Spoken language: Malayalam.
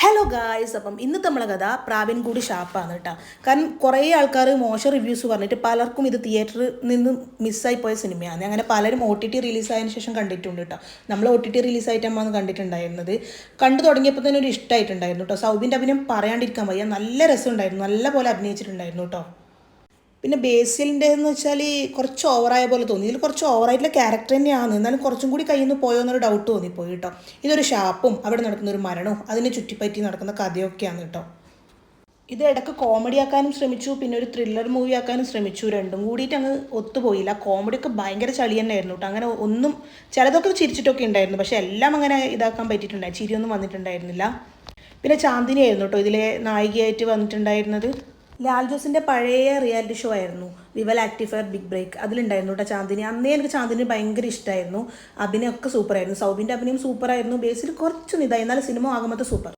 ഹലോ ഗായ്സ്, അപ്പം ഇന്നത്തെ നമ്മളെ കഥ പ്രാവിൻകൂടി ഷാപ്പാണ് കേട്ടോ. കാരണം കുറേ ആൾക്കാർ മോശം റിവ്യൂസ് പറഞ്ഞിട്ട് പലർക്കും ഇത് തിയേറ്ററിൽ നിന്ന് മിസ്സായി പോയ സിനിമയാണ്. അങ്ങനെ പലരും OTT റിലീസായതിനു ശേഷം കണ്ടിട്ടുണ്ട് കേട്ടോ. നമ്മൾ OTT റിലീസായിട്ടാണ് കണ്ടിട്ടുണ്ടായിരുന്നത്. കണ്ടു തുടങ്ങിയപ്പോൾ തന്നെ ഒരു ഇഷ്ടമായിട്ടുണ്ടായിരുന്നു കേട്ടോ. സൗബിൻ്റെ അഭിനയം പറയാണ്ടിരിക്കാൻ വയ്യ, നല്ല രസമുണ്ടായിരുന്നു, നല്ല പോലെ അഭിനയിച്ചിട്ടുണ്ടായിരുന്നു കേട്ടോ. പിന്നെ ബേസിലിൻ്റെ എന്ന് വെച്ചാൽ കുറച്ച് ഓവറായ പോലെ തോന്നി. ഇതിൽ കുറച്ച് ഓവറായിട്ടുള്ള ക്യാരക്ടർ തന്നെയാണ്, എന്നാലും കുറച്ചും കൂടി കയ്യിൽ നിന്ന് പോയോ എന്നൊരു ഡൗട്ട് തോന്നിപ്പോയി കേട്ടോ. ഇതൊരു ഷാപ്പും അവിടെ നടക്കുന്ന ഒരു മരണവും അതിനെ ചുറ്റിപ്പറ്റി നടക്കുന്ന കഥയൊക്കെയാണ് കേട്ടോ. ഇത് ഇടയ്ക്ക് കോമഡി ആക്കാനും ശ്രമിച്ചു, പിന്നെ ഒരു ത്രില്ലർ മൂവി ആക്കാനും ശ്രമിച്ചു. രണ്ടും കൂടിയിട്ട് അങ്ങ് ഒത്തുപോയില്ല. കോമഡിയൊക്കെ ഭയങ്കര ചളി തന്നെയായിരുന്നു കേട്ടോ. അങ്ങനെ ഒന്നും ചിലതൊക്കെ ചിരിച്ചിട്ടൊക്കെ ഉണ്ടായിരുന്നു, പക്ഷേ എല്ലാം അങ്ങനെ ഇതാക്കാൻ പറ്റിയിട്ടുണ്ടായി, ചിരിയൊന്നും വന്നിട്ടുണ്ടായിരുന്നില്ല. പിന്നെ ചാന്ദിനി ആയിരുന്നു കേട്ടോ ഇതിലെ നായികയായിട്ട് വന്നിട്ടുണ്ടായിരുന്നത്. ലാൽ ജോസിൻ്റെ പഴയ റിയാലിറ്റി ഷോ ആയിരുന്നു വിവൽ ആക്റ്റീവ് ഫയർ ബിഗ് ബ്രേക്ക്. അതിലുണ്ടായിരുന്നു കേട്ടോ ചാന്ദിനി. അന്നേ എനിക്ക് ചാന്ദിനി ഭയങ്കര ഇഷ്ടമായിരുന്നു. അഭിനയമൊക്കെ സൂപ്പറായിരുന്നു. സൗബിൻ്റെ അഭിനയം സൂപ്പറായിരുന്നു. ബേസിൽ കുറച്ചൊന്നും ഇതായി, എന്നാലും സിനിമ ആകുമ്പോൾ സൂപ്പർ.